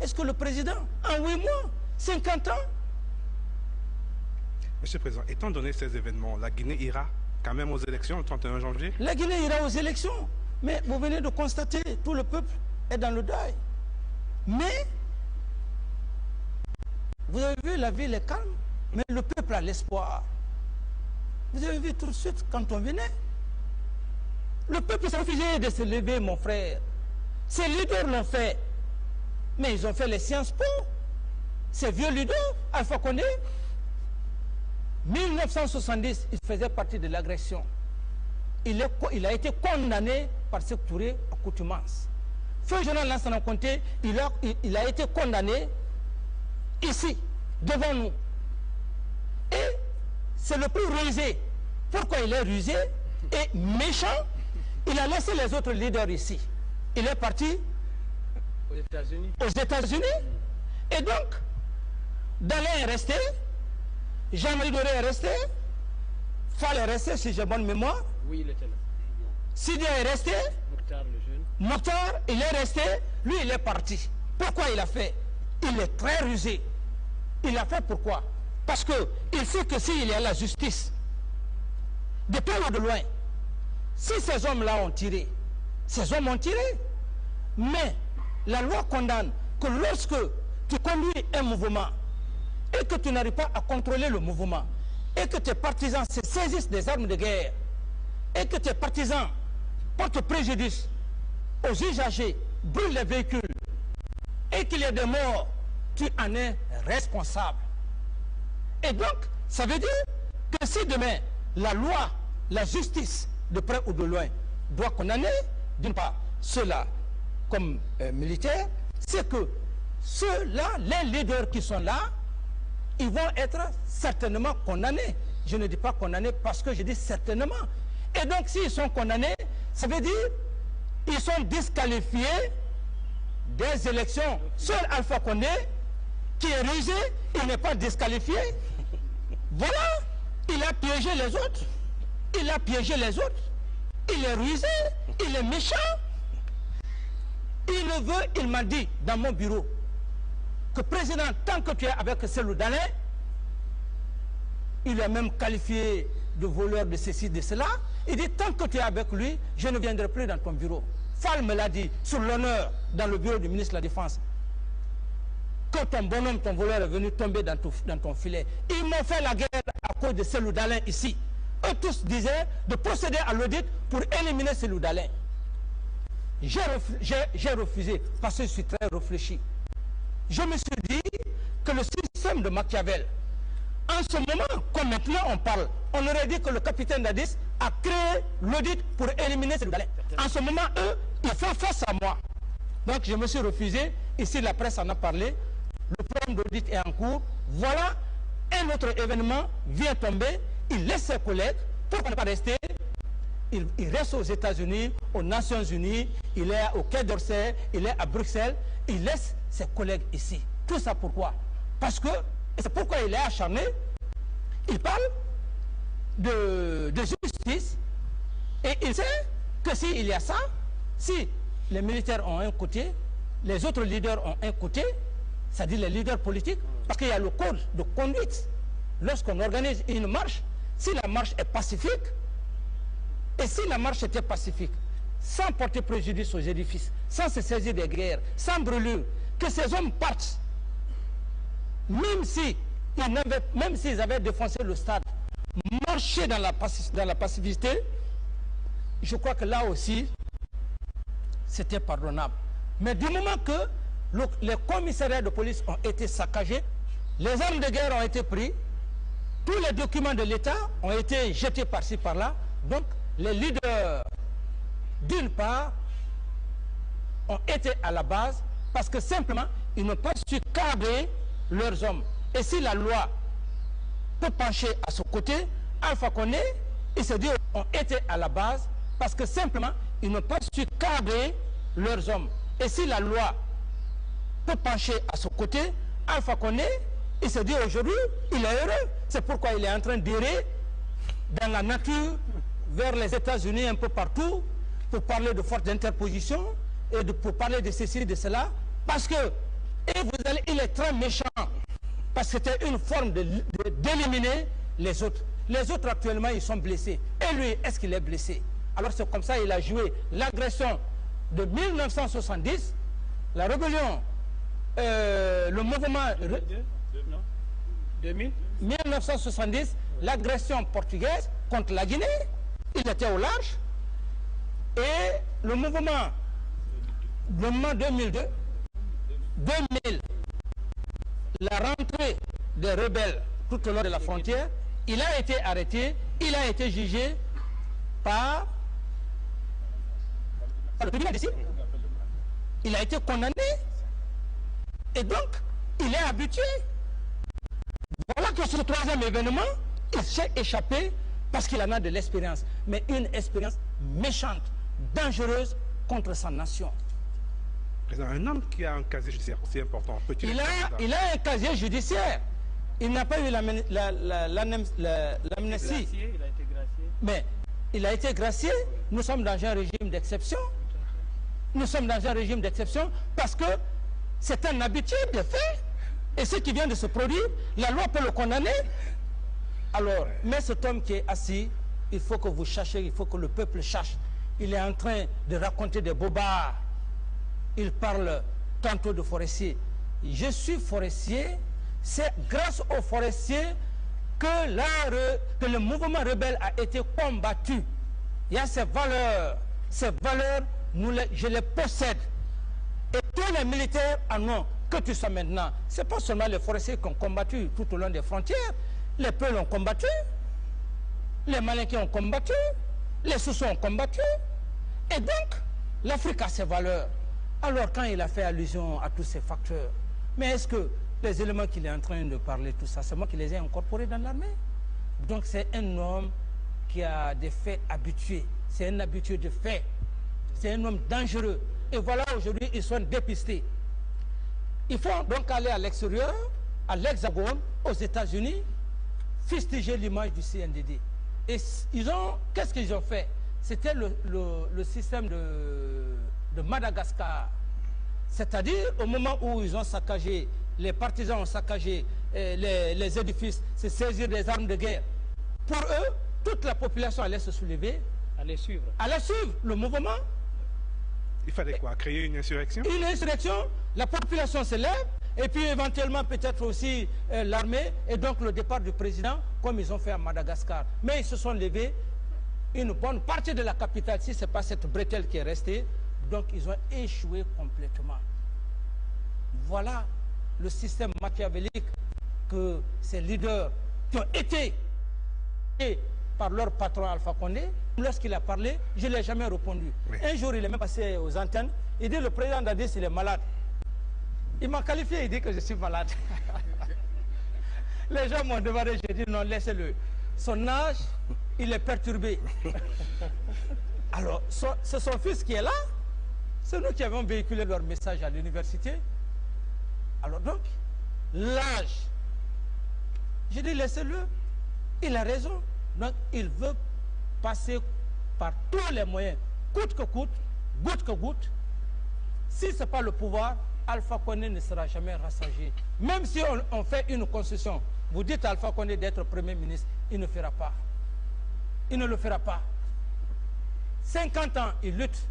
Est-ce que le président, en 8 mois, 50 ans? Monsieur le Président, étant donné ces événements, la Guinée ira quand même aux élections le 31 janvier? La Guinée ira aux élections. Mais vous venez de constater, tout le peuple est dans le deuil. Mais, vous avez vu, la ville est calme, mais le peuple a l'espoir. Vous avez vu tout de suite, quand on venait, le peuple s'est refusé de se lever, mon frère. Ces leaders l'ont fait. Mais ils ont fait les Sciences Po. Ces vieux leaders, Alpha Condé, 1970, il faisait partie de l'agression. Il a été condamné par Sékou Touré à contumace. Feu Général Lansana Conté, il a été condamné ici, devant nous. Et c'est le plus rusé. Pourquoi il est rusé et méchant? Il a laissé les autres leaders ici. Il est parti aux États-Unis. Et donc, Dalin est resté, Jean-Marie Doré est resté, Fall est resté, si j'ai bonne mémoire. Oui, il était là. Sidia est resté. Mokhtar, le jeune. Mokhtar, il est resté. Lui, il est parti. Pourquoi il a fait? Il est très rusé. Il a fait pourquoi? Parce qu'il sait que s'il y a la justice, de près ou de loin, si ces hommes-là ont tiré, ces hommes ont tiré. Mais la loi condamne que lorsque tu conduis un mouvement et que tu n'arrives pas à contrôler le mouvement, et que tes partisans se saisissent des armes de guerre, et que tes partisans portent préjudice aux usagers, brûlent les véhicules, et qu'il y a des morts, tu en es responsable. Et donc, ça veut dire que si demain, la loi, la justice, de près ou de loin, doit condamner, d'une part, ceux-là comme militaires, c'est que ceux-là, les leaders qui sont là, ils vont être certainement condamnés. Je ne dis pas condamnés parce que je dis certainement. Et donc, s'ils sont condamnés, ça veut dire qu'ils sont disqualifiés des élections. Seul Alpha Condé, qui est rusé, il n'est pas disqualifié. Voilà, il a piégé les autres. Il a piégé les autres. Il est rusé, il est méchant. Il ne veut, il m'a dit dans mon bureau, que président, tant que tu es avec Cellou Dalein, il est même qualifié de voleur de ceci, de cela. Il dit, tant que tu es avec lui, je ne viendrai plus dans ton bureau. Fall me l'a dit, sur l'honneur, dans le bureau du ministre de la Défense. Quand ton bonhomme, ton voleur est venu tomber dans ton filet, ils m'ont fait la guerre à cause de Cellou Dalein ici. Eux tous disaient de procéder à l'audit pour éliminer Cellou Dalein. J'ai refusé parce que je suis très réfléchi. Je me suis dit que le système de Machiavel, en ce moment, comme maintenant on parle, on aurait dit que le capitaine Dadis a créé l'audit pour éliminer Cellou Dalein. En ce moment, eux, ils font face à moi. Donc je me suis refusé. Ici, la presse en a parlé. Le programme d'audit est en cours. Voilà, un autre événement vient tomber. Il laisse ses collègues. Pourquoi ne pas rester? Il reste aux États-Unis, aux Nations Unies, il est au Quai d'Orsay, il est à Bruxelles. Il laisse ses collègues ici. Tout ça pourquoi? Parce que, et c'est pourquoi il est acharné, il parle de justice et il sait que s'il y a ça, si les militaires ont un côté, les autres leaders ont un côté, c'est-à-dire les leaders politiques, parce qu'il y a le code de conduite. Lorsqu'on organise une marche, si la marche est pacifique, et si la marche était pacifique, sans porter préjudice aux édifices, sans se saisir des guerres, sans brûlure, que ces hommes partent, même s'ils avaient défoncé le stade, marcher dans la pacificité, je crois que là aussi, c'était pardonnable. Mais du moment que les commissariats de police ont été saccagés, les armes de guerre ont été prises, tous les documents de l'État ont été jetés par-ci, par-là. Donc, les leaders, d'une part, ont été à la base parce que simplement, ils n'ont pas su cadrer leurs hommes. Et si la loi peut pencher à ce côté, Alpha Condé, ils se disent, ont été à la base parce que simplement, ils n'ont pas su cadrer leurs hommes. Et si la loi peut pencher à ce côté, Alpha Condé, il se dit aujourd'hui, il est heureux. C'est pourquoi il est en train d'errer dans la nature, vers les États-Unis, un peu partout, pour parler de force d'interposition et pour parler de ceci, de cela. Parce que Et il est très méchant, parce que c'était une forme d'éliminer les autres. Les autres actuellement, ils sont blessés. Et lui, est-ce qu'il est blessé? Alors c'est comme ça qu'il a joué l'agression de 1970, la rébellion, le mouvement... 1970, l'agression portugaise contre la Guinée, il était au large. Et le mouvement 2002, 2000, la rentrée des rebelles tout au long de la frontière, il a été arrêté, il a été jugé par le tribunal d'ici. Il a été condamné. Et donc, il est habitué. Voilà que ce troisième événement, il s'est échappé parce qu'il en a de l'expérience. Mais une expérience méchante, dangereuse contre sa nation. Un homme qui a un casier judiciaire aussi important, il a un casier judiciaire. Il n'a pas eu l'amnistie. Il a été gracié. Mais il a été gracié. Nous sommes dans un régime d'exception. Nous sommes dans un régime d'exception parce que c'est un habitué de fait. Et ce qui vient de se produire, la loi peut le condamner. Alors, mais cet homme qui est assis, il faut que vous cherchiez, il faut que le peuple cherche. Il est en train de raconter des bobards. Il parle tantôt de forestier. Je suis forestier. C'est grâce aux forestiers que le mouvement rebelle a été combattu. Il y a ces valeurs. Ces valeurs, je les possède. Et tous les militaires en ont. Que tu sois maintenant. Ce n'est pas seulement les forestiers qui ont combattu tout au long des frontières. Les Peuls ont combattu. Les Malinqués ont combattu. Les Soussous ont combattu. Et donc, l'Afrique a ses valeurs. Alors, quand il a fait allusion à tous ces facteurs, mais est-ce que les éléments qu'il est en train de parler, tout ça, c'est moi qui les ai incorporés dans l'armée? Donc, c'est un homme qui a des faits habitués. C'est un habitué de faits. C'est un homme dangereux. Et voilà, aujourd'hui, ils sont dépistés. Il faut donc aller à l'extérieur, à l'Hexagone, aux États-Unis, fustiger l'image du CNDD. Et qu'est-ce qu'ils ont fait? C'était le système de Madagascar. C'est-à-dire, au moment où ils ont saccagé, les partisans ont saccagé les édifices, se saisir des armes de guerre. Pour eux, toute la population allait se soulever. Allait suivre le mouvement. Il fallait quoi? Créer une insurrection? Une insurrection, la population se lève, et puis éventuellement peut-être aussi l'armée, et donc le départ du président, comme ils ont fait à Madagascar. Mais ils se sont levés, une bonne partie de la capitale, si ce n'est pas cette bretelle qui est restée, donc ils ont échoué complètement. Voilà le système machiavélique que ces leaders qui ont été par leur patron Alpha Condé. Lorsqu'il a parlé, je ne l'ai jamais répondu. Oui. Un jour, il est même passé aux antennes. Il dit, le président Dadis, il est malade. Il m'a qualifié, il dit que je suis malade. Les gens m'ont demandé, j'ai dit, non, laissez-le. Son âge, il est perturbé. Alors, c'est son fils qui est là. C'est nous qui avons véhiculé leur message à l'université. Alors donc, l'âge. J'ai dit, laissez-le. Il a raison. Donc, il veut passer par tous les moyens, coûte que coûte, goutte que goutte. Si ce n'est pas le pouvoir, Alpha Condé ne sera jamais rassasié. Même si on fait une concession, vous dites à Alpha Condé d'être Premier ministre, il ne fera pas. Il ne le fera pas. 50 ans, il lutte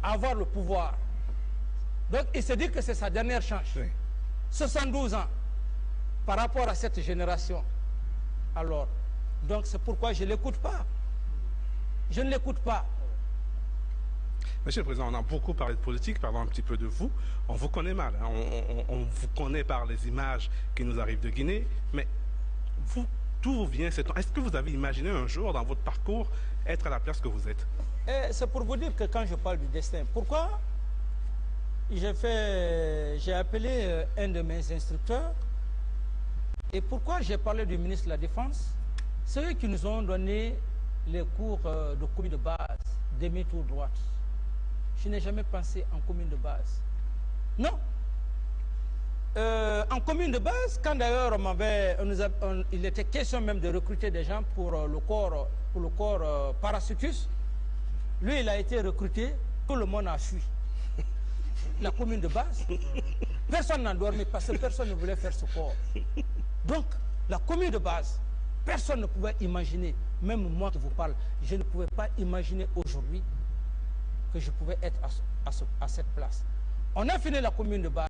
à avoir le pouvoir. Donc, il se dit que c'est sa dernière chance. Oui. 72 ans par rapport à cette génération. Alors, donc c'est pourquoi je ne l'écoute pas. Je ne l'écoute pas. Monsieur le Président, on a beaucoup parlé de politique, parlons un petit peu de vous. On vous connaît mal, hein. On vous connaît par les images qui nous arrivent de Guinée, mais vous, d'où vient cette... Est-ce que vous avez imaginé un jour dans votre parcours être à la place que vous êtes? C'est pour vous dire que quand je parle du destin, pourquoi j'ai appelé un de mes instructeurs, et pourquoi j'ai parlé du ministre de la Défense? C'est eux qui nous ont donné les cours de commune de base, demi-tour droite. Je n'ai jamais pensé en commune de base. Non. En commune de base, quand d'ailleurs il était question même de recruter des gens pour le corps Parachutus, lui il a été recruté, tout le monde a fui. La commune de base. Personne n'a dormi parce que personne ne voulait faire ce corps. Donc, la commune de base, personne ne pouvait imaginer, même moi qui vous parle, je ne pouvais pas imaginer aujourd'hui que je pouvais être à cette place. On a fini la commune de base.